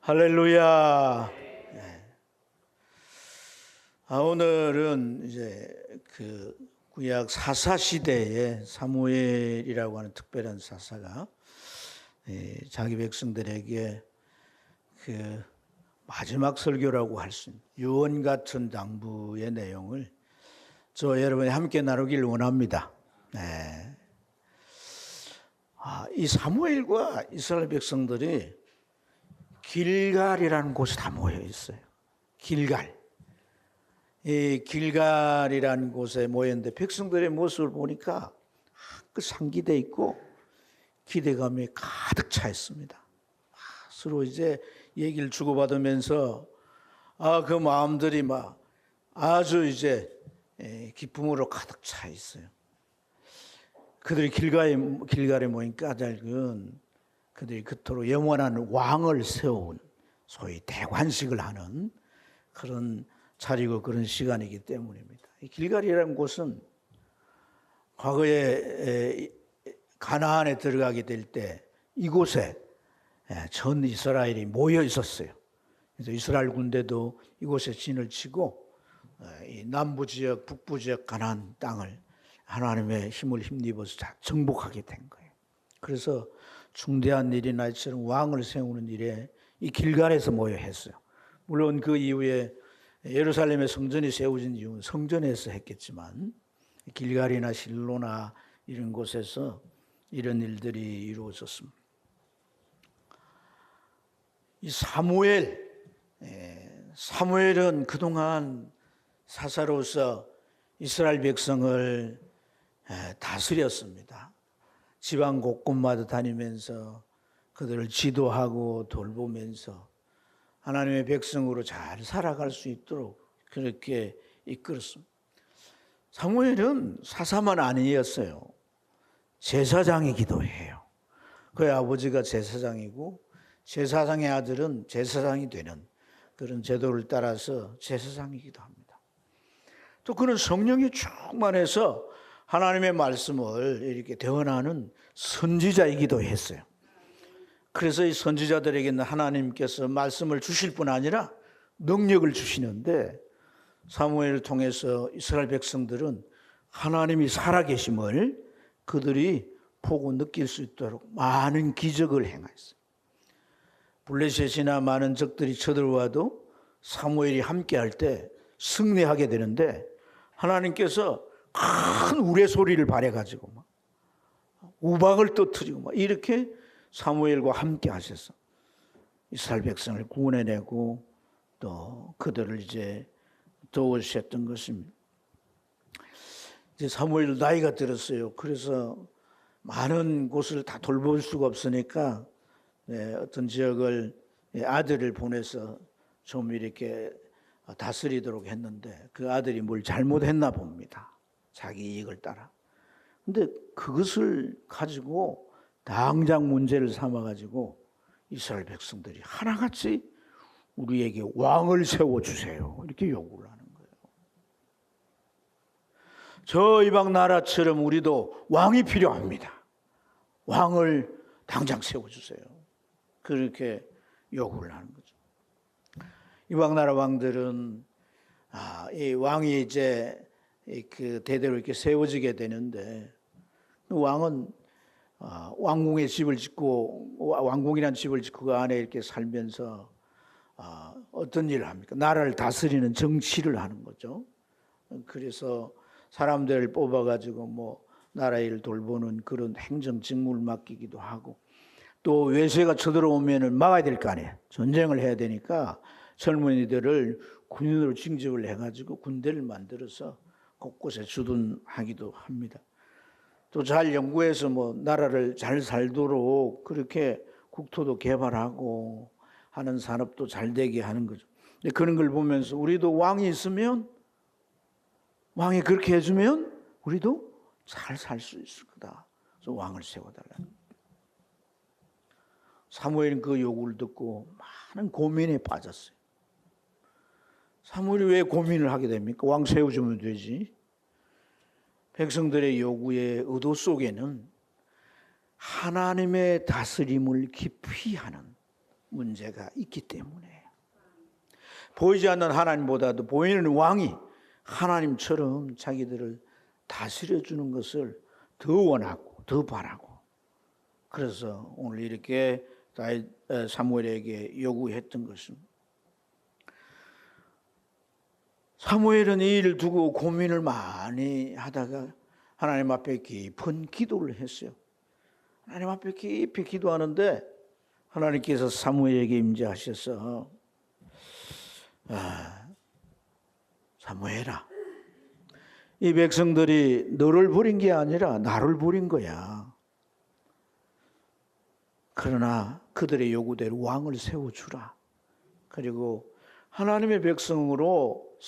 할렐루야. 오늘은 이제 그 구약 사사 시대에 사무엘이라고 하는 특별한 사사가 자기 백성들에게 그 마지막 설교라고 할 수 있는 유언 같은 당부의 내용을 여러분이 함께 나누길 원합니다. 이 사무엘과 이스라엘 백성들이 길갈이라는 곳에 다 모여 있어요. 길갈. 이 길갈이라는 곳에 모였는데 백성들의 모습을 보니까 그 상기돼 있고 기대감이 가득 차 있습니다. 서로 이제 얘기를 주고받으면서 그 마음들이 막 아주 이제 기쁨으로 가득 차 있어요. 그들이 길갈에 모인 까닭은 그들이 그토록 영원한 왕을 세운 소위 대관식을 하는 그런 자리고 그런 시간이기 때문입니다. 길갈이라는 곳은 과거에 가나안에 들어가게 될 때 이곳에 전 이스라엘이 모여 있었어요. 그래서 이스라엘 군대도 이곳에 진을 치고 남부 지역, 북부 지역 가나안 땅을 하나님의 힘을 힘입어서 정복하게 된 거예요. 그래서 중대한 일이나 이처럼 왕을 세우는 일에 이 길갈에서 모여 했어요. 물론 그 이후에 예루살렘의 성전이 세워진 이유는 성전에서 했겠지만 길갈이나 실로나 이런 곳에서 이런 일들이 이루어졌습니다. 이 사무엘은 그동안 사사로서 이스라엘 백성을 다스렸습니다. 지방 곳곳마다 다니면서 그들을 지도하고 돌보면서 하나님의 백성으로 잘 살아갈 수 있도록 그렇게 이끌었습니다. 사무엘은 사사만 아니었어요. 제사장이기도 해요. 그의 아버지가 제사장이고 제사장의 아들은 제사장이 되는 그런 제도를 따라서 제사장이기도 합니다. 또 그는 성령이 충만해서 하나님의 말씀을 이렇게 대언하는 선지자이기도 했어요. 그래서 이 선지자들에게는 하나님께서 말씀을 주실 뿐 아니라 능력을 주시는데 사무엘을 통해서 이스라엘 백성들은 하나님이 살아계심을 그들이 보고 느낄 수 있도록 많은 기적을 행했어요. 블레셋이나 많은 적들이 쳐들어와도 사무엘이 함께할 때 승리하게 되는데 하나님께서 큰 우레소리를 발해가지고 막 우박을 터뜨리고 막 이렇게 사무엘과 함께 하셔서 이스라엘 백성을 구원해내고 또 그들을 이제 도우셨던 것입니다. 이제 사무엘 나이가 들었어요. 그래서 많은 곳을 다 돌볼 수가 없으니까 어떤 지역을 아들을 보내서 좀 이렇게 다스리도록 했는데 그 아들이 뭘 잘못했나 봅니다. 자기 이익을 따라. 근데 그것을 가지고 당장 문제를 삼아가지고 이스라엘 백성들이 하나같이 우리에게 왕을 세워주세요. 이렇게 요구를 하는 거예요. 저 이방 나라처럼 우리도 왕이 필요합니다. 왕을 당장 세워주세요. 그렇게 요구를 하는 거죠. 이방 나라 왕들은 이 왕이 이제 그 대대로 이렇게 세워지게 되는데 왕은 왕궁에 집을 짓고 왕궁이라는 집을 짓고 그 안에 이렇게 살면서 어떤 일을 합니까? 나라를 다스리는 정치를 하는 거죠. 그래서 사람들을 뽑아가지고 뭐 나라 일을 돌보는 그런 행정 직무를 맡기기도 하고 또 외세가 쳐들어오면은 막아야 될 거 아니에요. 전쟁을 해야 되니까 젊은이들을 군인으로 징집을 해가지고 군대를 만들어서 곳곳에 주둔하기도 합니다. 또 잘 연구해서 뭐 나라를 잘 살도록 그렇게 국토도 개발하고 하는 산업도 잘 되게 하는 거죠. 근데 그런 걸 보면서 우리도 왕이 있으면 왕이 그렇게 해주면 우리도 잘 살 수 있을 거다. 그래서 왕을 세워달라. 사무엘은 그 요구를 듣고 많은 고민에 빠졌어요. 사무엘이 왜 고민을 하게 됩니까? 왕 세워주면 되지. 백성들의 요구의 의도 속에는 하나님의 다스림을 깊이 하는 문제가 있기 때문에 보이지 않는 하나님보다도 보이는 왕이 하나님처럼 자기들을 다스려주는 것을 더 원하고 더 바라고, 그래서 오늘 이렇게 사무엘에게 요구했던 것은, 사무엘은 이 일을 두고 고민을 많이 하다가 하나님 앞에 깊은 기도를 했어요. 하나님 앞에 깊이 기도하는데 하나님께서 사무엘에게 임재하셔서 사무엘아, 이 백성들이 너를 버린 게 아니라 나를 버린 거야. 그러나 그들의 요구대로 왕을 세워주라. 그리고 하나님의 백성으로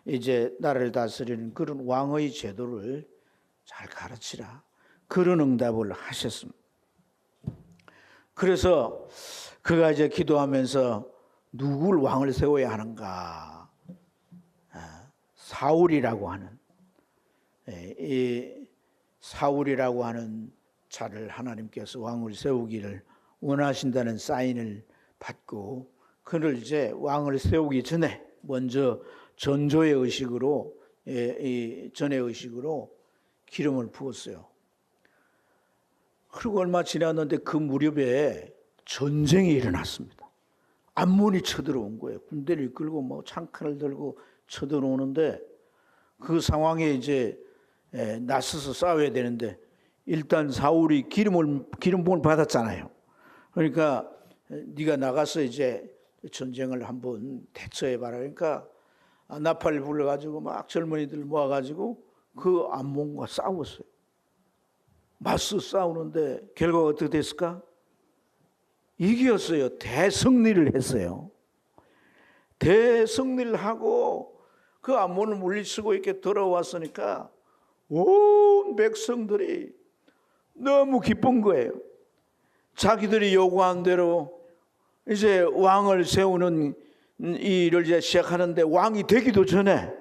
이제 나라를 다스리는 그런 왕의 제도를 잘 가르치라. 그런 응답을 하셨습니다. 그래서 그가 이제 기도하면서 누굴 왕을 세워야 하는가? 사울이라고 하는, 이 사울이라고 하는 자를 하나님께서 왕을 세우기를 원하신다는 사인을 받고, 그를 이제 왕을 세우기 전에 먼저 전조의 의식으로, 전의 의식으로 기름을 부었어요. 그리고 얼마 지났는데 그 무렵에 전쟁이 일어났습니다. 암몬이 쳐들어온 거예요. 군대를 이끌고 뭐 창칼을 들고 쳐들어오는데, 그 상황에 이제 나서서 싸워야 되는데, 일단 사울이 기름부음을 받았잖아요. 그러니까 네가 나가서 이제 전쟁을 한번 대처해봐라. 그러니까 나팔을 불러가지고 막 젊은이들 모아가지고 그 암몬과 싸웠어요. 맞서 싸우는데 결과가 어떻게 됐을까? 이겼어요. 대승리를 했어요. 대승리를 하고 그 암몬을 물리치고 이렇게 돌아왔으니까 온 백성들이 너무 기쁜 거예요. 자기들이 요구한 대로 이제 왕을 세우는 이 일을 이제 시작하는데, 왕이 되기도 전에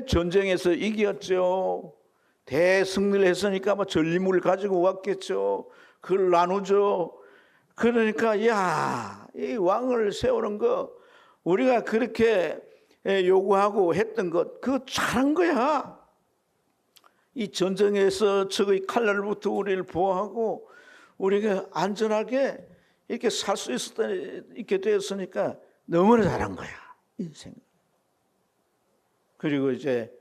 전쟁에서 이겼죠. 대승리를 했으니까 뭐 전리물을 가지고 왔겠죠. 그걸 나누죠. 그러니까 이 왕을 세우는 거 우리가 그렇게 요구하고 했던 것, 그거 잘한 거야. 이 전쟁에서 적의 칼날부터 우리를 보호하고 우리가 안전하게 이렇게 살 수 있게 되었으니까 너무나 잘한 거야, 이 생각. 그리고 이제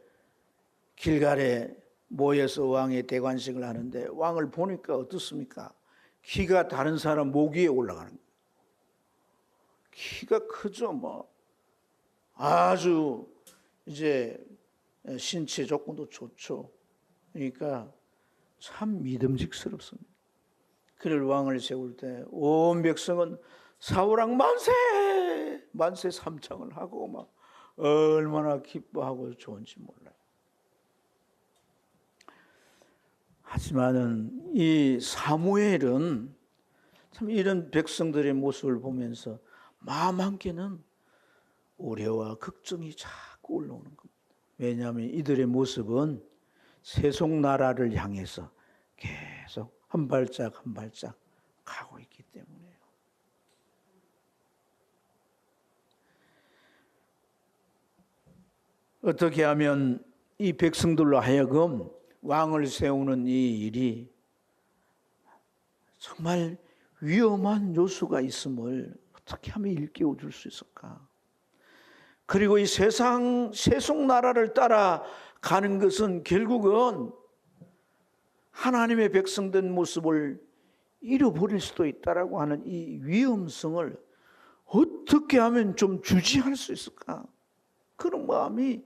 길갈에 모여서 왕의 대관식을 하는데, 왕을 보니까 어떻습니까? 키가 다른 사람 목 위에 올라가는 거예요. 키가 크죠, 뭐. 아주 이제 신체 조건도 좋죠. 그러니까 참 믿음직스럽습니다. 그를 왕을 세울 때 온 백성은 사울왕 만세! 만세 삼창을 하고 막 얼마나 기뻐하고 좋은지 몰라요. 하지만은 이 사무엘은 참 이런 백성들의 모습을 보면서 마음 한켠은 우려와 걱정이 자꾸 올라오는 겁니다. 왜냐하면 이들의 모습은 세속나라를 향해서 계속 한 발짝 한 발짝 가고 있기 때문에요. 어떻게 하면 이 백성들로 하여금 왕을 세우는 이 일이 정말 위험한 요소가 있음을 어떻게 하면 일깨워 줄 수 있을까? 그리고 이 세속 나라를 따라가는 것은 결국은 하나님의 백성된 모습을 잃어버릴 수도 있다라고 하는 이 위험성을 어떻게 하면 좀 주지할 수 있을까? 그런 마음이,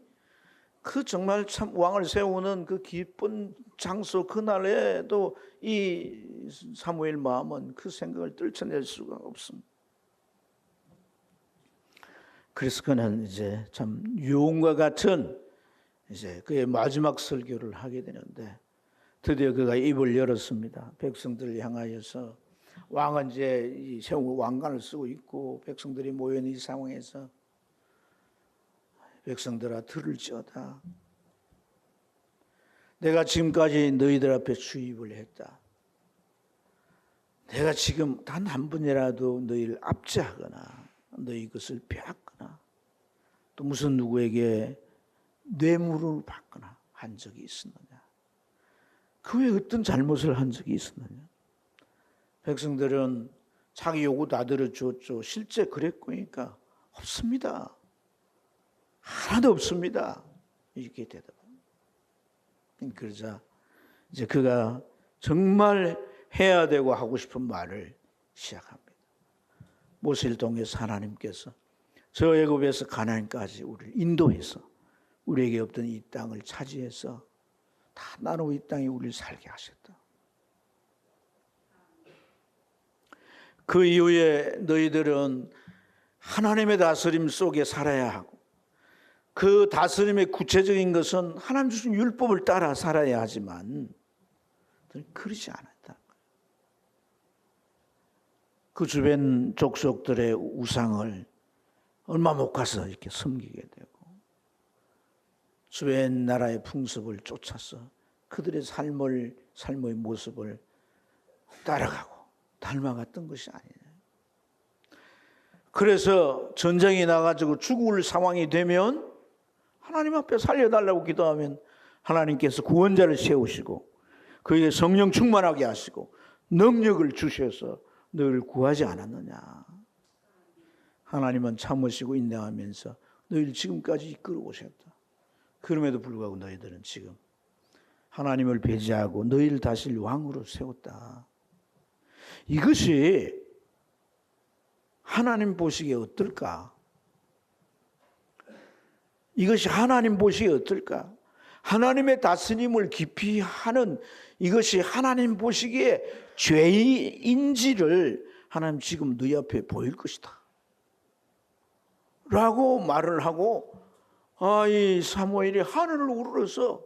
그 정말 참 왕을 세우는 그 기쁜 장소 그날에도 이 사무엘 마음은 그 생각을 떨쳐낼 수가 없습니다. 그래서 그는 이제 참 유언과 같은 이제 그의 마지막 설교를 하게 되는데, 드디어 그가 입을 열었습니다. 백성들을 향하여서, 왕은 이제 이 세우고 왕관을 쓰고 있고 백성들이 모여 있는 이 상황에서, 백성들아 들을지어다. 내가 지금까지 너희들 앞에 주입을 했다. 내가 지금 단 한 번이라도 너희를 압제하거나 너희 것을 빼앗거나 또 무슨 누구에게 뇌물을 받거나 한 적이 있었느냐? 그 외에 어떤 잘못을 한 적이 있었느냐? 백성들은 자기 요구 다 들어줬죠. 실제 그랬고니까 없습니다. 하나도 없습니다. 이렇게 대답합니다. 그러자 이제 그가 정말 해야 되고 하고 싶은 말을 시작합니다. 모세를 통해서 하나님께서 저 애굽에서 가나안까지 우리를 인도해서 우리에게 없던 이 땅을 차지해서 다 나누어 이 땅에 우리를 살게 하셨다. 그 이후에 너희들은 하나님의 다스림 속에 살아야 하고 그 다스림의 구체적인 것은 하나님 주신 율법을 따라 살아야 하지만 그러지 않았다. 그 주변 족속들의 우상을 얼마 못 가서 이렇게 섬기게 되고 주변 나라의 풍습을 쫓아서 그들의 삶의 모습을 따라가고 닮아갔던 것이 아니냐. 그래서 전쟁이 나가지고 죽을 상황이 되면 하나님 앞에 살려달라고 기도하면 하나님께서 구원자를 세우시고 그에게 성령 충만하게 하시고 능력을 주셔서 너희를 구하지 않았느냐. 하나님은 참으시고 인내하면서 너희를 지금까지 이끌어 오셨다. 그럼에도 불구하고 너희들은 지금 하나님을 배제하고 너희를 다시 왕으로 세웠다. 이것이 하나님 보시기에 어떨까? 이것이 하나님 보시기에 어떨까? 하나님의 다스림을 깊이 하는 이것이 하나님 보시기에 죄인지를 하나님 지금 너희 앞에 보일 것이다 라고 말을 하고 이 사무엘이 하늘을 우러러서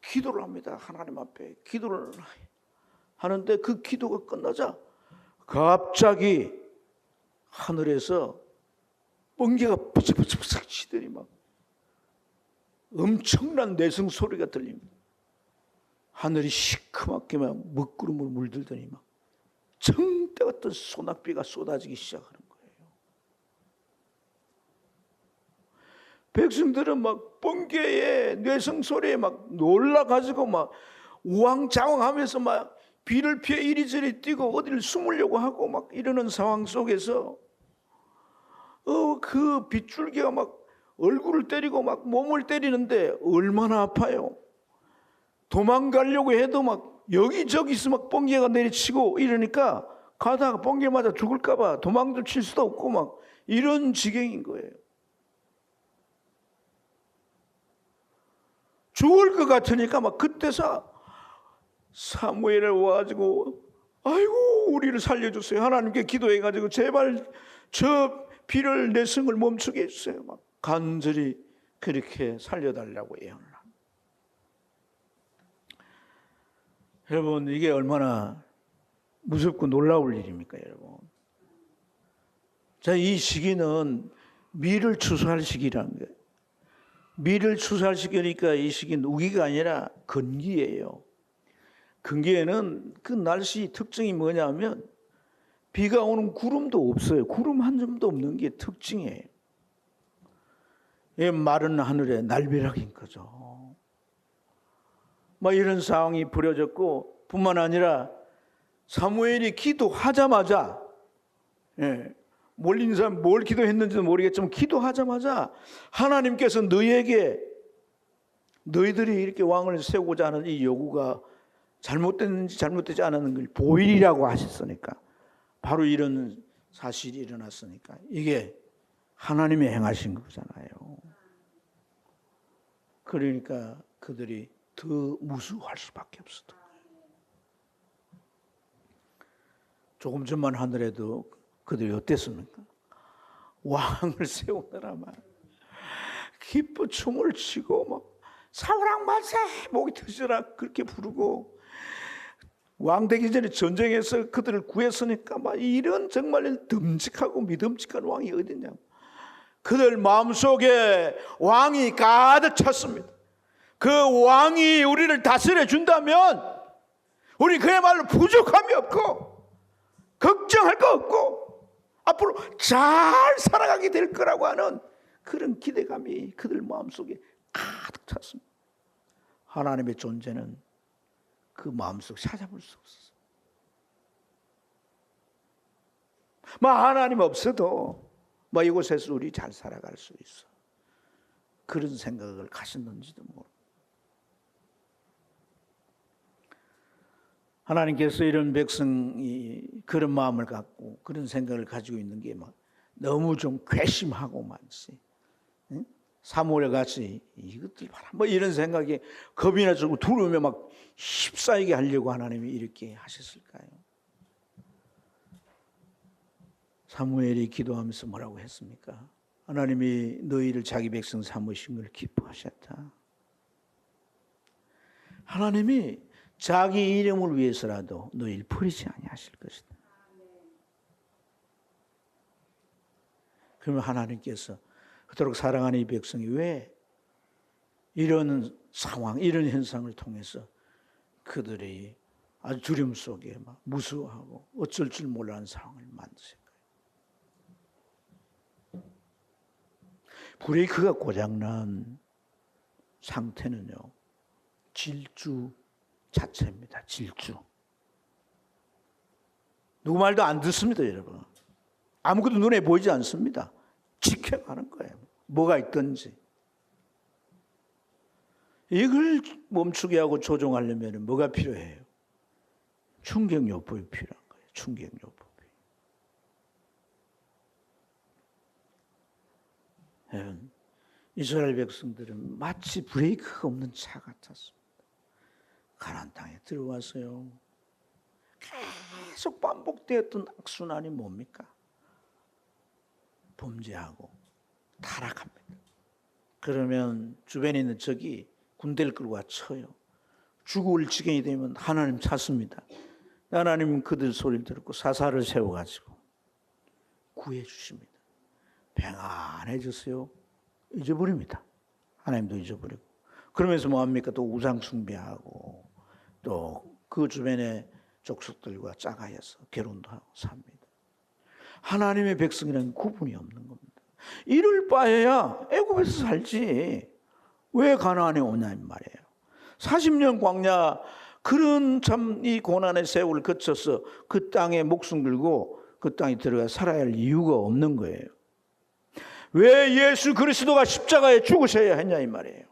기도를 합니다. 하나님 앞에 기도를 하는데 그 기도가 끝나자 갑자기 하늘에서 번개가 부스부스 치더니 막 엄청난 내성 소리가 들립니다. 하늘이 시커멓게 막 먹구름을 물들더니 막 정대 같은 소낙비가 쏟아지기 시작하는 거예요. 백성들은 막 번개에 뇌성 소리에 막 놀라가지고 막 우왕좌왕하면서 막 비를 피해 이리저리 뛰고 어디를 숨으려고 하고 막 이러는 상황 속에서 그 빗줄기가 막 얼굴을 때리고 막 몸을 때리는데 얼마나 아파요. 도망가려고 해도 막 여기저기서 막 번개가 내리치고 이러니까 가다가 번개 맞아 죽을까 봐 도망도 칠 수도 없고 막 이런 지경인 거예요. 죽을 것 같으니까 막 그때서 사무엘에 와가지고 아이고 우리를 살려주세요. 하나님께 기도해가지고 제발 저 비를 내성을 멈추게 해주세요. 막 간절히 그렇게 살려달라고 애원을 합니다. 여러분 이게 얼마나 무섭고 놀라울 일입니까 여러분. 자, 이 시기는 미를 추수할 시기라는 거예요. 미를 추수할 시기니까 이 시기는 우기가 아니라 건기예요. 건기에는 그 날씨 특징이 뭐냐면 비가 오는 구름도 없어요. 구름 한 점도 없는 게 특징이에요. 마른 하늘에 날벼락인 거죠. 막 이런 상황이 벌어졌고 뿐만 아니라 사무엘이 기도하자마자 몰린 사람 뭘 기도했는지도 모르겠지만 기도하자마자 하나님께서 너희들이 이렇게 왕을 세우고자 하는 이 요구가 잘못됐는지 잘못되지 않았는 걸 보이리라고 하셨으니까 바로 이런 사실이 일어났으니까 이게 하나님이 행하신 거잖아요. 그러니까 그들이 더 무수할 수밖에 없었다. 조금 전만 하더라도 그들이 어땠습니까? 왕을 세우느라 막 기뻐 춤을 추고 막 사우랑 만세 목이 터지라 그렇게 부르고 왕 되기 전에 전쟁에서 그들을 구했으니까 막 이런 정말 듬직하고 믿음직한 왕이 어딨냐. 그들 마음속에 왕이 가득 찼습니다. 그 왕이 우리를 다스려 준다면 우리 그야말로 부족함이 없고 걱정할 거 없고 앞으로 잘 살아가게 될 거라고 하는 그런 기대감이 그들 마음속에 가득 찼습니다. 하나님의 존재는 그 마음속 찾아볼 수 없었어요. 하나님 없어도 이곳에서 우리 잘 살아갈 수 있어. 그런 생각을 가졌는지도 모릅니다. 하나님께서 이런 백성이 그런 마음을 갖고 그런 생각을 가지고 있는 게 너무 좀 괘씸하고 많지. 사무엘 같이 이것들 봐라 이런 생각에 겁이 나서 두려우면 휩싸이게 하려고 하나님이 이렇게 하셨을까요? 사무엘이 기도하면서 뭐라고 했습니까? 하나님이 너희를 자기 백성 삼으신 걸 기뻐하셨다. 하나님이 자기 이름을 위해서라도 너희를 버리지 아니하실 것이다. 그러면 하나님께서 그토록 사랑하는 이 백성이 왜 이런 상황, 이런 현상을 통해서 그들이 아주 두려움 속에 무서워하고 어쩔 줄 몰라하는 상황을 만드실까요? 브레이크가 고장난 상태는요, 질주 자체입니다. 질주. 누구 말도 안 듣습니다, 여러분. 아무것도 눈에 보이지 않습니다. 지켜가는 거예요. 뭐가 있든지. 이걸 멈추게 하고 조종하려면 뭐가 필요해요? 충격요법이 필요한 거예요. 충격요법이. 여러분, 이스라엘 백성들은 마치 브레이크가 없는 차 같았습니다. 가나안 땅에 들어와서요, 계속 반복되었던 악순환이 뭡니까? 범죄하고 타락합니다. 그러면 주변에 있는 적이 군대를 끌고 와 쳐요. 죽을 지경이 되면 하나님 찾습니다. 하나님은 그들 소리를 듣고 사사를 세워가지고 구해주십니다. 평안해졌어요. 잊어버립니다. 하나님도 잊어버리고. 그러면서 뭐합니까? 또 우상 숭배하고 또 그 주변의 족속들과 짝하여서 결혼도 하고 삽니다. 하나님의 백성이라는 구분이 없는 겁니다. 이럴 바에야 애굽에서 살지 왜 가나안에 오냐 이 말이에요. 40년 광야, 그런 참 이 고난의 세월을 거쳐서 그 땅에 목숨 걸고 그 땅에 들어가 살아야 할 이유가 없는 거예요. 왜 예수 그리스도가 십자가에 죽으셔야 했냐 이 말이에요.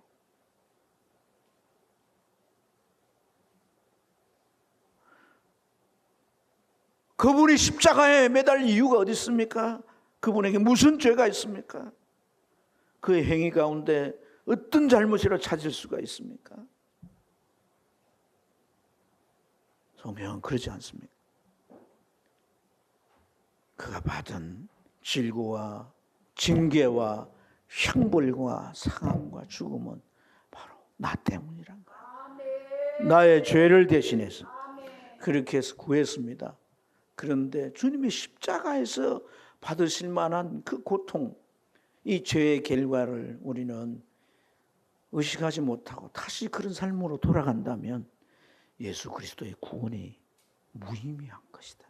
그분이 십자가에 매달릴 이유가 어디 있습니까? 그분에게 무슨 죄가 있습니까? 그의 행위 가운데 어떤 잘못이라 찾을 수가 있습니까? 성경은 그러지 않습니까? 그가 받은 질고와 징계와 형벌과 상함과 죽음은 바로 나 때문이란 거예요. 나의 죄를 대신해서 그렇게 해서 구했습니다. 그런데 주님의 십자가에서 받으실 만한 그 고통, 이 죄의 결과를 우리는 의식하지 못하고 다시 그런 삶으로 돌아간다면 예수 그리스도의 구원이 무의미한 것이다.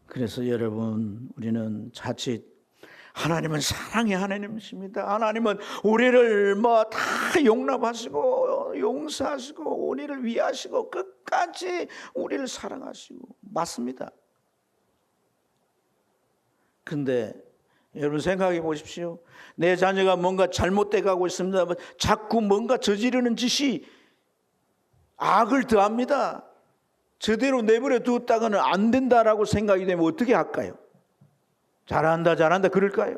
그래서 여러분, 우리는 자칫 하나님은 사랑의 하나님이십니다. 하나님은 우리를 다 용납하시고 용서하시고 우리를 위하시고 끝까지 우리를 사랑하시고 맞습니다. 그런데 여러분 생각해 보십시오. 내 자녀가 뭔가 잘못돼 가고 있습니다. 자꾸 뭔가 저지르는 짓이 악을 더합니다. 저대로 내버려 두었다가는 안 된다라고 생각이 되면 어떻게 할까요? 잘한다 그럴까요?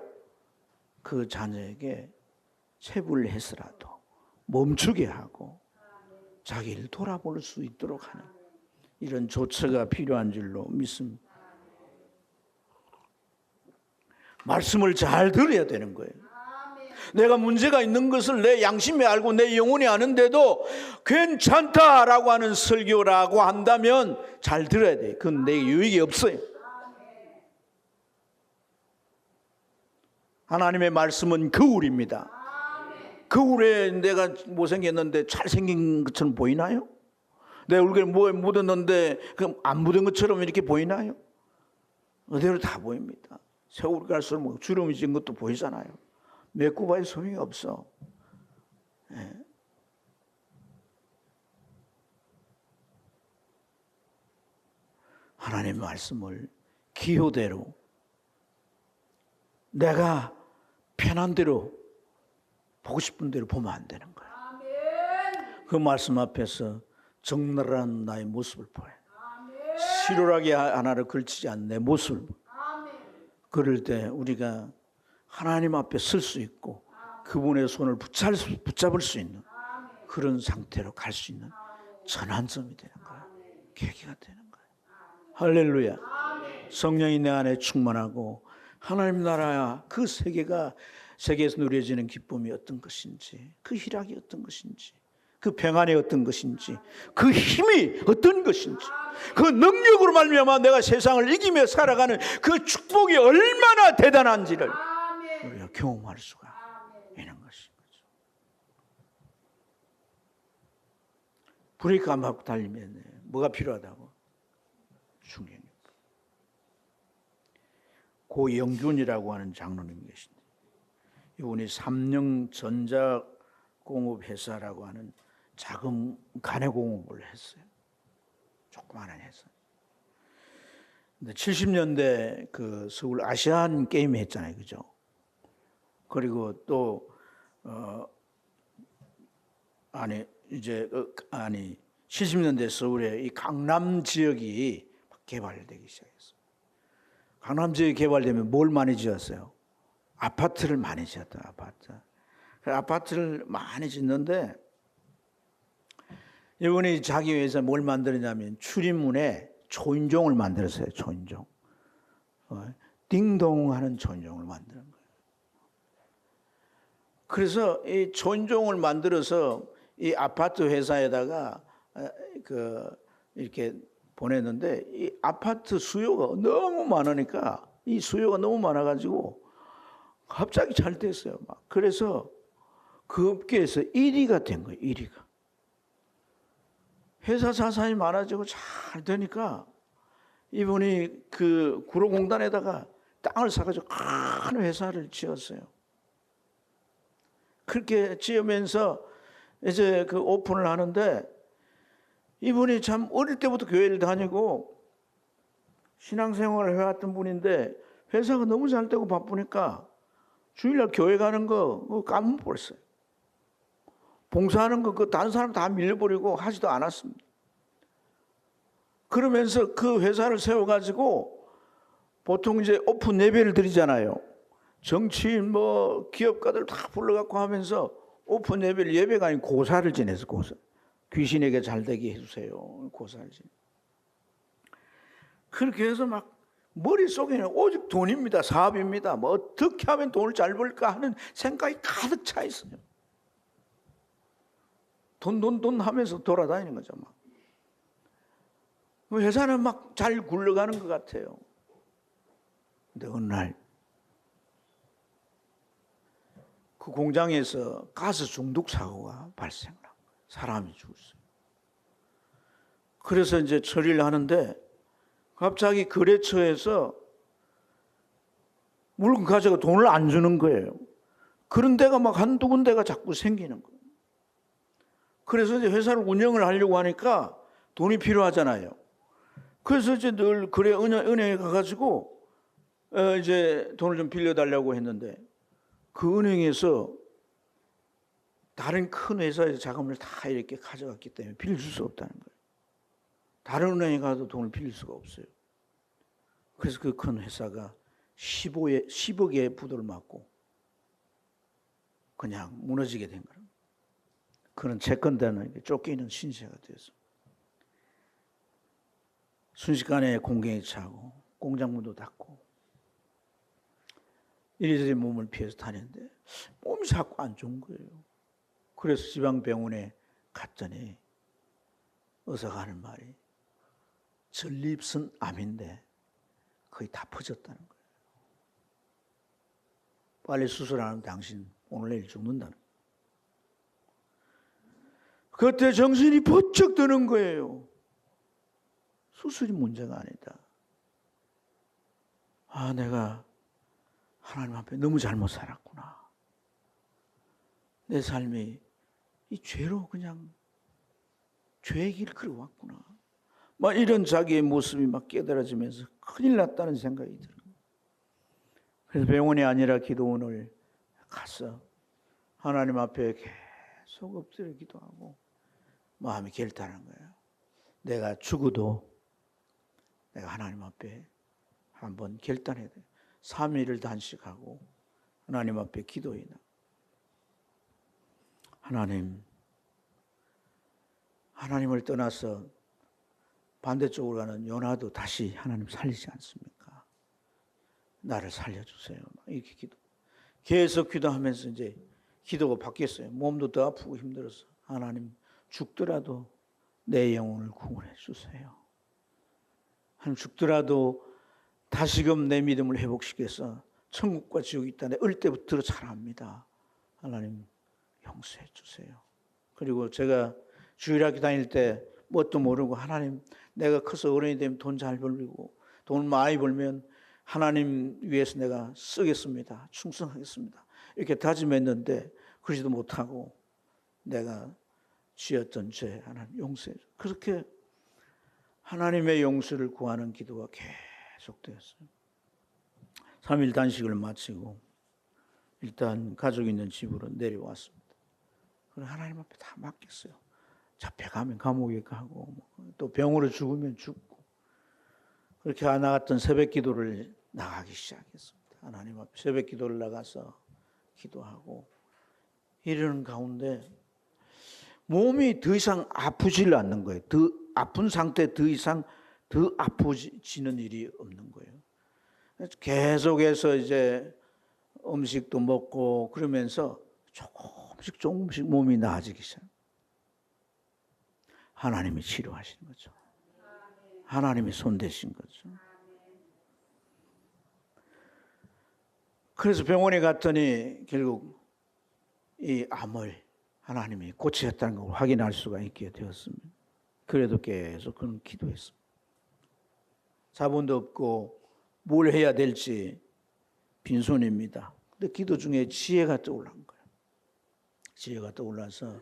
그 자녀에게 체불을 해서라도 멈추게 하고 자기를 돌아볼 수 있도록 하는 이런 조처가 필요한 줄로 믿습니다. 말씀을 잘 들어야 되는 거예요. 내가 문제가 있는 것을 내 양심이 알고 내 영혼이 아는데도 괜찮다라고 하는 설교라고 한다면 잘 들어야 돼요. 그건 내 유익이 없어요. 하나님의 말씀은 거울입니다. 거울에 내가 못생겼는데 잘생긴 것처럼 보이나요? 내 얼굴에 뭐에 묻었는데 그 안 묻은 것처럼 이렇게 보이나요? 그대로 다 보입니다. 세월이 갈수록 뭐 주름이 진 것도 보이잖아요. 메고 봐야 소용이 없어. 예. 하나님의 말씀을 기호대로 내가 편한 대로 보고 싶은 대로 보면 안 되는 거예요. 그 말씀 앞에서 적나라한 나의 모습을 보여. 시루라기 하나를 걸치지 않는 내 모습을 보여. 그럴 때 우리가 하나님 앞에 설 수 있고 그분의 손을 붙잡을 수 있는 그런 상태로 갈 수 있는 전환점이 되는 거예요. 계기가 되는 거예요. 할렐루야. 성령이 내 안에 충만하고 하나님 나라야 그 세계에서 누려지는 기쁨이 어떤 것인지, 그 희락이 어떤 것인지, 그 평안이 어떤 것인지, 그 힘이 어떤 것인지, 그 능력으로 말미암아 내가 세상을 이기며 살아가는 그 축복이 얼마나 대단한지를 우리가 경험할 수가 있는 것인 거죠. 브레이크 안 밟고 달리면 뭐가 필요하다고? 충격력. 고영균이라고 하는 장로님 계신데 이분이 삼령전자공업회사라고 하는 작은 가내공업을 했어요. 조그마한 회사. 근데 70년대 그 서울 아시안 게임 했잖아요, 그죠? 그리고 또 70년대 서울의 이 강남 지역이 개발되기 시작했어요. 강남 지역이 개발되면 뭘 많이 지었어요? 아파트를 많이 지었다. 아파트를 많이 짓는데 이분이 자기 회사 뭘 만들었냐면 출입문에 초인종을 만들었어요. 초인종. 띵동하는 초인종을 만드는 거예요. 그래서 이 초인종을 만들어서 이 아파트 회사에다가 이렇게 보냈는데 이 아파트 수요가 너무 많으니까 이 수요가 너무 많아가지고 갑자기 잘 됐어요. 그래서 그 업계에서 1위가 된 거예요. 1위가. 회사 자산이 많아지고 잘 되니까 이분이 그 구로공단에다가 땅을 사가지고 큰 회사를 지었어요. 그렇게 지으면서 이제 그 오픈을 하는데 이분이 참 어릴 때부터 교회를 다니고 신앙생활을 해왔던 분인데 회사가 너무 잘 되고 바쁘니까 주일날 교회 가는 거 까먹어버렸어요. 봉사하는 거 그 다른 사람 다 밀려버리고 하지도 않았습니다. 그러면서 그 회사를 세워가지고 보통 이제 오픈 예배를 드리잖아요. 정치인 뭐 기업가들 다 불러갖고 하면서 오픈 예배가 아닌 고사를 지내서 고사. 귀신에게 잘되게 해주세요. 고사를 지내. 그렇게 해서 막 머릿속에는 오직 돈입니다. 사업입니다. 뭐 어떻게 하면 돈을 잘 벌까 하는 생각이 가득 차 있어요. 돈 하면서 돌아다니는 거죠. 막. 회사는 막 잘 굴러가는 것 같아요. 근데 어느 날 그 공장에서 가스 중독 사고가 발생을 한 거예요. 사람이 죽었어요. 그래서 이제 처리를 하는데 갑자기 거래처에서 물건 가져가 돈을 안 주는 거예요. 그런 데가 막 한두 군데가 자꾸 생기는 거예요. 그래서 이제 회사를 운영을 하려고 하니까 돈이 필요하잖아요. 그래서 이제 늘 은행에 가가지고 이제 돈을 좀 빌려달라고 했는데 그 은행에서 다른 큰 회사에서 자금을 다 이렇게 가져갔기 때문에 빌려줄 수 없다는 거예요. 다른 은행에 가도 돈을 빌릴 수가 없어요. 그래서 그 큰 회사가 10억의 부도를 맞고 그냥 무너지게 된 거예요. 그는 채권자는 쫓기는 신세가 되어서 순식간에 공경에 차고 공장문도 닫고 이리저리 몸을 피해서 다녔는데 몸이 자꾸 안 좋은 거예요. 그래서 지방병원에 갔더니 의사가 하는 말이 전립선 암인데 거의 다 퍼졌다는 거예요. 빨리 수술 안 하면 당신 오늘 내일 죽는다는 거예요. 그때 정신이 번쩍 드는 거예요. 수술이 문제가 아니다. 내가 하나님 앞에 너무 잘못 살았구나. 내 삶이 이 죄로 그냥 죄의 길을 걸어왔구나. 막 이런 자기의 모습이 막 깨달아지면서 큰일 났다는 생각이 들어요. 그래서 병원이 아니라 기도원을 가서 하나님 앞에 계속 엎드려 기도하고 마음이 결단한 거예요. 내가 죽어도 내가 하나님 앞에 한번 결단해야 돼. 3일을 단식하고 하나님 앞에 기도해. 하나님을 떠나서 반대쪽으로 가는 요나도 다시 하나님 살리지 않습니까? 나를 살려주세요. 이렇게 계속 기도하면서 이제 기도가 바뀌었어요. 몸도 더 아프고 힘들어서 하나님 죽더라도 내 영혼을 구원해 주세요. 하나님 죽더라도 다시금 내 믿음을 회복시켜서 천국과 지옥이 있다네 어릴 때부터 잘 압니다. 하나님 용서해 주세요. 그리고 제가 주일학교 다닐 때 뭣도 모르고 하나님 내가 커서 어른이 되면 돈 잘 벌고 돈 많이 벌면 하나님 위해서 내가 쓰겠습니다. 충성하겠습니다. 이렇게 다짐했는데 그러지도 못하고 내가 지었던 죄 하나님 용서해 주세요. 그렇게 하나님의 용서를 구하는 기도가 계속되었어요. 3일 단식을 마치고 일단 가족 있는 집으로 내려왔습니다. 그래서 하나님 앞에 다 맡겼어요. 잡혀가면 감옥에 가고 또 병으로 죽으면 죽고 그렇게 나갔던 새벽 기도를 나가기 시작했습니다. 하나님 앞에 새벽 기도를 나가서 기도하고 이러는 가운데 몸이 더 이상 아프질 않는 거예요. 더 아픈 상태 더 이상 더 아프지는 일이 없는 거예요. 계속해서 이제 음식도 먹고 그러면서 조금씩 몸이 나아지기 시작합니다. 하나님이 치료하시는 거죠. 하나님이 손대신 거죠. 그래서 병원에 갔더니 결국 이 암을 하나님이 고치셨다는 걸 확인할 수가 있게 되었습니다. 그래도 계속 그는 기도했습니다. 자본도 없고 뭘 해야 될지 빈손입니다. 근데 기도 중에 지혜가 떠올란 거예요. 지혜가 떠올라서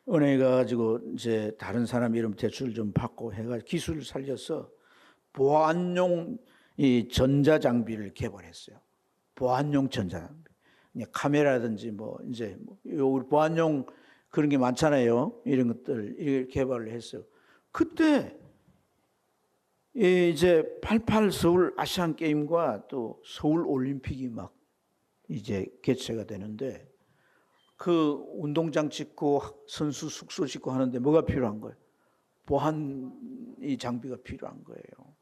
은행에 가가지고 이제 다른 사람 이름 대출 좀 받고 해가 기술을 살려서 보안용 이 전자장비를 개발했어요. 보안용 전자장비. 카메라든지 이제 보안용 그런 게 많잖아요. 이런 것들 개발을 했어요. 그때 이제 88 서울 아시안 게임과 또 서울 올림픽이 막 이제 개최가 되는데 그 운동장 짓고 선수 숙소 짓고 하는데 뭐가 필요한 거예요? 보안 이 장비가 필요한 거예요.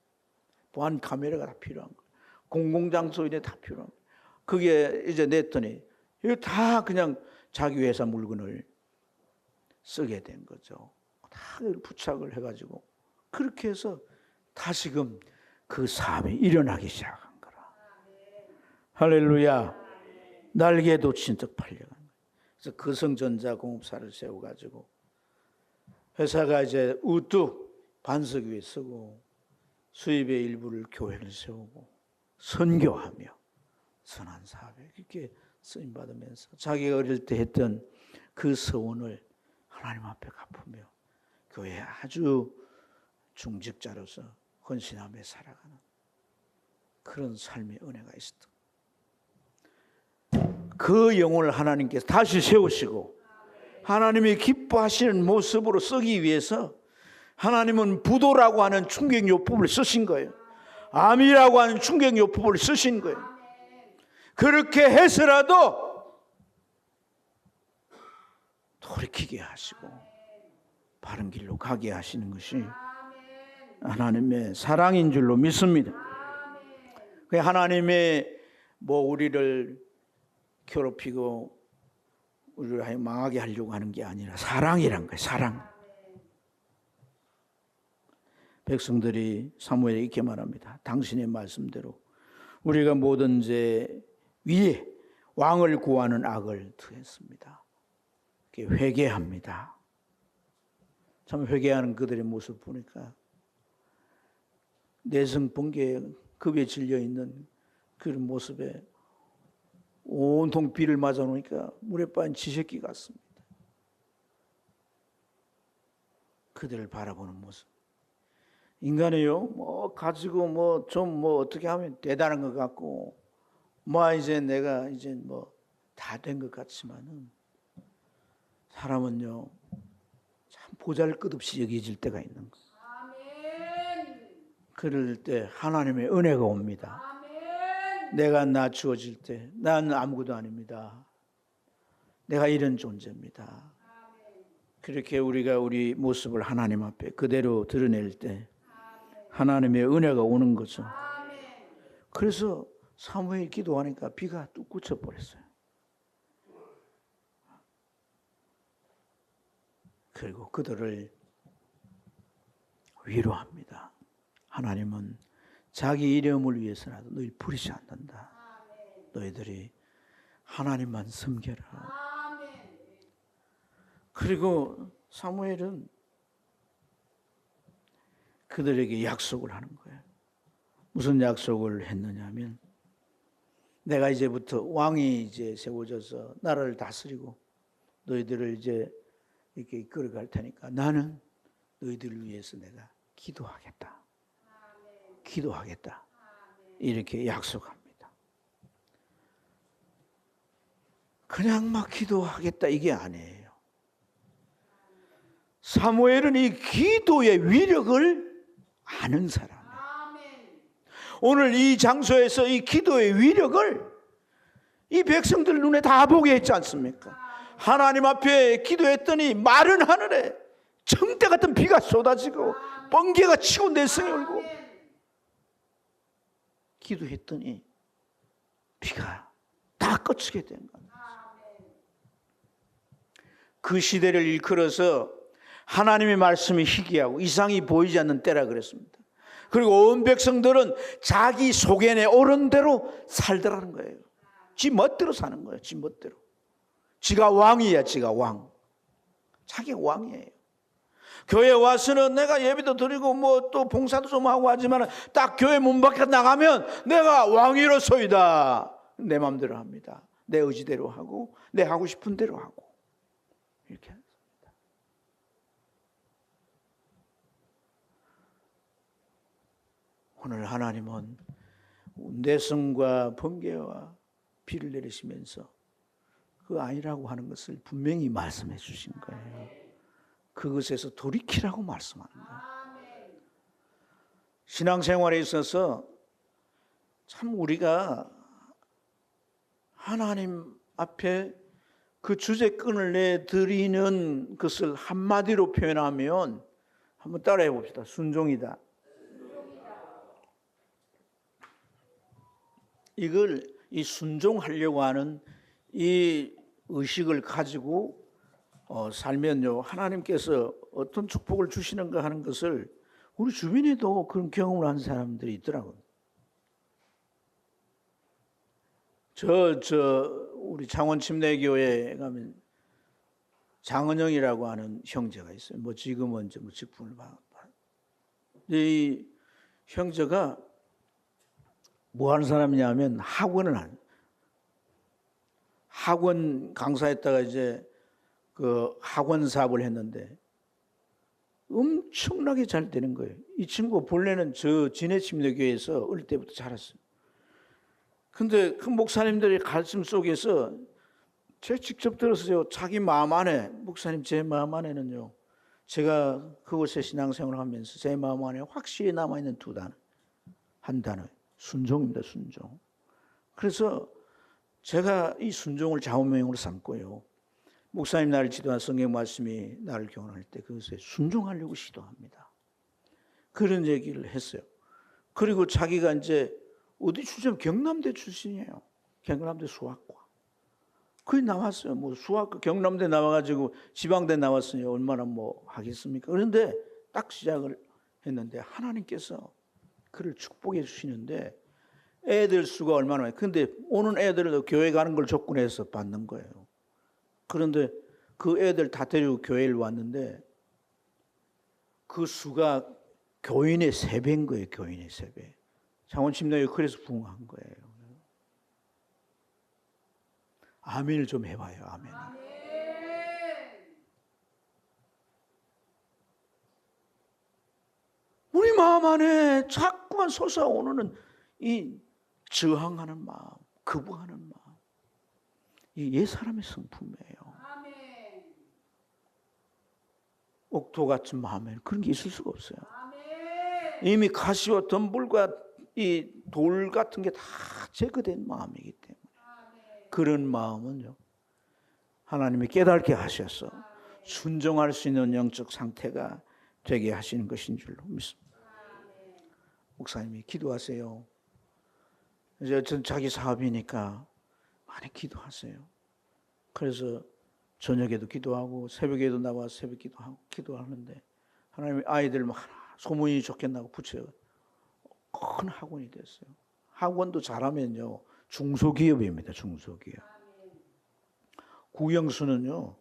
보안 카메라가 다 필요한 거예요. 공공장소에 다 필요한 거예요. 그게 이제 냈더니 이거 다 그냥 자기 회사 물건을 쓰게 된 거죠. 다 부착을 해가지고 그렇게 해서 다시금 그 사업이 일어나기 시작한 거라. 할렐루야. 날개도 진득 팔려간 거예요. 그래서 거성전자 공업사를 세워가지고 회사가 이제 우뚝 반석 위에 서고 수입의 일부를 교회를 세우고 선교하며 선한 사업에 이렇게 쓰임받으면서 자기가 어릴 때 했던 그 서원을 하나님 앞에 갚으며 교회에 아주 중직자로서 헌신하며 살아가는 그런 삶의 은혜가 있었던 그 영혼을 하나님께서 다시 세우시고 하나님이 기뻐하시는 모습으로 쓰기 위해서 하나님은 부도라고 하는 충격요법을 쓰신 거예요. 암이라고 하는 충격요법을 쓰신 거예요. 그렇게 해서라도 돌이키게 하시고 바른 길로 가게 하시는 것이 하나님의 사랑인 줄로 믿습니다. 하나님의 우리를 괴롭히고 우리를 망하게 하려고 하는 게 아니라 사랑이란 거예요. 사랑. 백성들이 사무엘에 이렇게 말합니다. 당신의 말씀대로 우리가 모든 죄 위에 왕을 구하는 악을 더했습니다. 회개합니다. 참 회개하는 그들의 모습 보니까 내성 번개에 급에 질려 있는 그런 모습에 온통 비를 맞아 놓으니까 물에 빠진 쥐새끼 같습니다. 그들을 바라보는 모습. 인간이요, 뭐 가지고 뭐 좀 뭐 어떻게 하면 대단한 것 같고, 뭐 이제 내가 이제 뭐 다 된 것 같지만은 사람은요 참 보잘것없이 여겨질 때가 있는 거예요. 그럴 때 하나님의 은혜가 옵니다. 내가 낮추어질 때 난 아무것도 아닙니다. 내가 이런 존재입니다. 그렇게 우리가 우리 모습을 하나님 앞에 그대로 드러낼 때 하나님의 은혜가 오는 거죠. 그래서 사무엘이 기도하니까 비가 뚝 그쳐버렸어요. 그리고 그들을 위로합니다. 하나님은 자기 이름을 위해서라도 너희 부리지 않는다. 너희들이 하나님만 섬겨라. 그리고 사무엘은 그들에게 약속을 하는 거예요. 무슨 약속을 했느냐면 내가 이제부터 왕이 이제 세워져서 나라를 다스리고 너희들을 이제 이렇게 이끌어갈 테니까 나는 너희들을 위해서 내가 기도하겠다. 기도하겠다. 이렇게 약속합니다. 그냥 막 기도하겠다 이게 아니에요. 사무엘은 이 기도의 위력을 아는 사람이에요. 오늘 이 장소에서 이 기도의 위력을 이 백성들 눈에 다 보게 했지 않습니까? 하나님 앞에 기도했더니 마른 하늘에 정대 같은 비가 쏟아지고 번개가 치고 내성이 울고 기도했더니 비가 다 그치게 된 겁니다. 그 시대를 일컬어서 하나님의 말씀이 희귀하고 이상이 보이지 않는 때라 그랬습니다. 그리고 온 백성들은 자기 소견에 옳은 대로 살더라는 거예요. 지 멋대로 사는 거예요. 지 멋대로. 지가 왕이야. 지가 왕. 자기가 왕이에요. 교회 와서는 내가 예배도 드리고 뭐 또 봉사도 좀 하고 하지만 딱 교회 문 밖에 나가면 내가 왕이로소이다. 내 마음대로 합니다. 내 의지대로 하고 내 하고 싶은 대로 하고 이렇게 합니다. 오늘 하나님은 내성과 번개와 비를 내리시면서 그 아니라고 하는 것을 분명히 말씀해 주신 거예요. 그것에서 돌이키라고 말씀하는 거예요. 신앙생활에 있어서 참 우리가 하나님 앞에 그 주제끈을 내드리는 것을 한마디로 표현하면 한번 따라해 봅시다. 순종이다. 이걸 이 순종하려고 하는 이 의식을 가지고 살면요 하나님께서 어떤 축복을 주시는가 하는 것을 우리 주변에도 그런 경험을 한 사람들이 있더라고요. 우리 창원 침례교회에 가면 장은영이라고 하는 형제가 있어요. 뭐 지금은 이제 뭐 직분을 받아. 이 형제가 뭐 하는 사람이냐면 학원 강사했다가 이제 그 학원 사업을 했는데 엄청나게 잘 되는 거예요. 이 친구 본래는 저 진해 침례교회에서 어릴 때부터 자랐어요. 근데 그 목사님들의 가르침 속에서 제가 직접 들었어요. 자기 마음 안에 목사님 제 마음 안에는요. 제가 그곳에 신앙생활을 하면서 제 마음 안에 확실히 남아있는 두 단어. 한 단어. 순종입니다. 순종. 그래서 제가 이 순종을 좌우명으로 삼고요. 목사님 나를 지도한 성경 말씀이 나를 교훈할 때 그것에 순종하려고 시도합니다. 그런 얘기를 했어요. 그리고 자기가 이제 어디 출신? 경남대 출신이에요. 경남대 수학과. 거기 나왔어요. 뭐 수학과 경남대 나와가지고 지방대 나왔으니 얼마나 뭐 하겠습니까? 그런데 딱 시작을 했는데 하나님께서 그를 축복해 주시는데 애들 수가 얼마나 많아요. 근데 오는 애들도 교회 가는 걸 조건해서 받는 거예요. 그런데 그 애들 다 데리고 교회를 왔는데 그 수가 교인의 3배인 거예요. 교인의 3배. 창원침례교회 그래서 부흥한 거예요. 아멘을 좀 해봐요. 아멘. 우리 마음 안에 자꾸만 솟아오르는 이 저항하는 마음, 거부하는 마음, 이 옛사람의 성품이에요. 옥토 같은 마음에는 그런 게 있을 수가 없어요. 이미 가시와 덤불과 이 돌 같은 게 다 제거된 마음이기 때문에 그런 마음은요, 하나님이 깨닫게 하셔서 순종할 수 있는 영적 상태가 되게 하시는 것인 줄로 믿습니다. 목사님이 기도하세요. 이제 전 자기 사업이니까 많이 기도하세요. 그래서 저녁에도 기도하고 새벽에도 나와 새벽 기도하고 기도하는데 하나님이 아이들 막 소문이 좋겠나고 붙여요. 큰 학원이 됐어요. 학원도 잘하면요 중소기업입니다. 중소기업. 국영수는요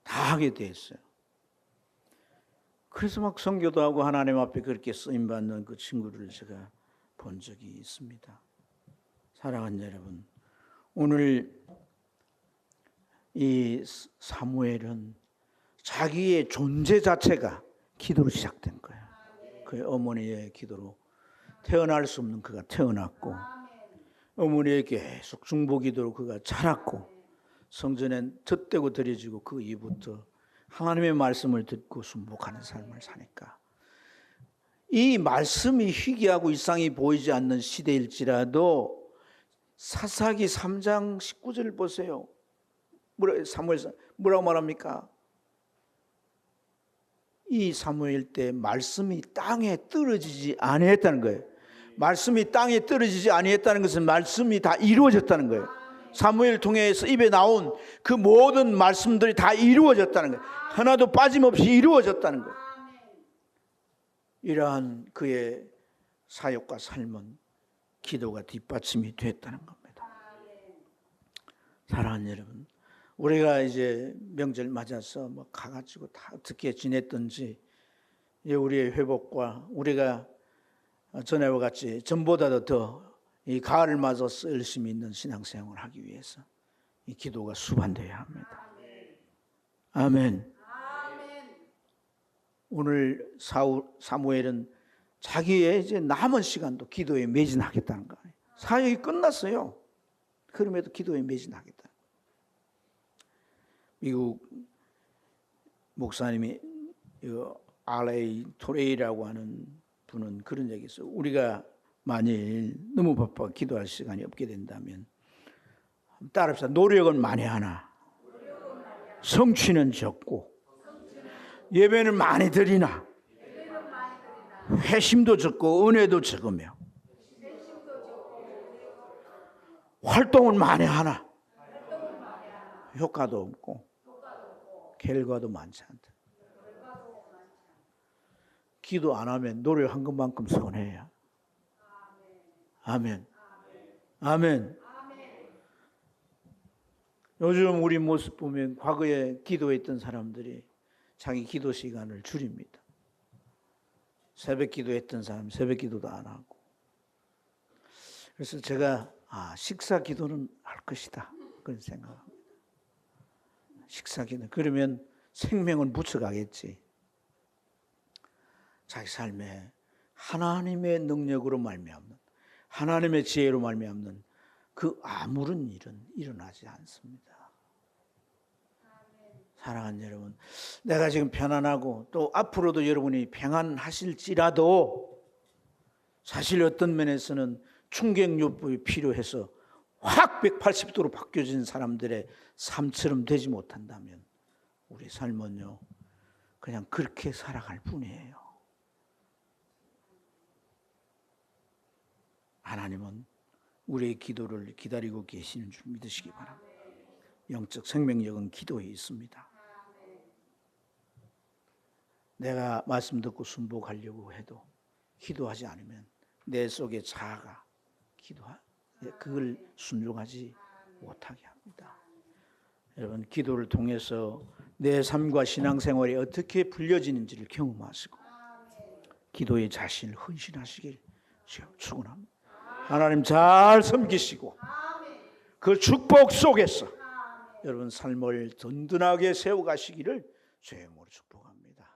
다 하게 돼 있어요. 그래서 막 선교도 하고 하나님 앞에 그렇게 쓰임받는 그 친구를 제가 본 적이 있습니다. 사랑하는 여러분, 오늘 이 사무엘은 자기의 존재 자체가 기도로 시작된 거예요. 그의 어머니의 기도로 태어날 수 없는 그가 태어났고, 어머니의 계속 중보기도로 그가 자랐고, 성전엔 젖대고 드려지고 그 이후부터 하나님의 말씀을 듣고 순복하는 삶을 사니까 이 말씀이 희귀하고 이상이 보이지 않는 시대일지라도 사사기 3장 19절 보세요. 사무엘 뭐라고 말합니까? 이 사무엘 때 말씀이 땅에 떨어지지 아니했다는 거예요. 말씀이 땅에 떨어지지 아니했다는 것은 말씀이 다 이루어졌다는 거예요. 사무엘 통해서 입에 나온 그 모든 말씀들이 다 이루어졌다는 거예요. 하나도 빠짐없이 이루어졌다는 거예요. 이러한 그의 사역과 삶은 기도가 뒷받침이 됐다는 겁니다. 사랑하는 여러분, 우리가 이제 명절 맞아서 뭐 가가지고 다 어떻게 지냈던지 이제 우리의 회복과 우리가 전에와 같이 전보다도 더 이 가을을 맞아서 열심히 있는 신앙생활을 하기 위해서 이 기도가 수반되어야 합니다. 아멘. 오늘 사무엘은 자기의 이제 남은 시간도 기도에 매진하겠다는 거예요. 사역이 끝났어요. 그럼에도 기도에 매진하겠다. 미국 목사님이 R.A. 토레이라고 하는 분은 그런 얘기 있어요. 우리가 만일 너무 바빠 기도할 시간이 없게 된다면 따라합시다. 노력은 많이 하나 성취는 적고 예배는 많이 드리나 회심도 적고 은혜도 적으며 활동은 많이 하나 효과도 없고 결과도 많지 않다. 기도 안 하면 노력한 것만큼 손해야. 아멘. 아멘. 요즘 우리 모습 보면 과거에 기도했던 사람들이 자기 기도 시간을 줄입니다. 새벽 기도했던 사람 새벽 기도도 안 하고. 그래서 제가 식사 기도는 할 것이다 그런 생각합니다. 식사 기도. 그러면 생명은 묻혀가겠지. 자기 삶에 하나님의 능력으로 말미암는 하나님의 지혜로 말미암는 그 아무런 일은 일어나지 않습니다. 사랑하는 여러분, 내가 지금 편안하고 또 앞으로도 여러분이 평안하실지라도 사실 어떤 면에서는 충격요법이 필요해서 확 180도로 바뀌어진 사람들의 삶처럼 되지 못한다면 우리 삶은요 그냥 그렇게 살아갈 뿐이에요. 하나님은 우리의 기도를 기다리고 계시는 줄 믿으시기 바랍니다. 영적 생명력은 기도에 있습니다. 내가 말씀 듣고 순복하려고 해도 기도하지 않으면 내 속의 자아가 그걸 순종하지 못하게 합니다. 여러분 기도를 통해서 내 삶과 신앙생활이 어떻게 불려지는지를 경험하시고 기도의 자신을 헌신하시길 축원합니다. 하나님 잘 섬기시고 그 축복 속에서 여러분 삶을 든든하게 세워가시기를 주의 이름으로 축복합니다.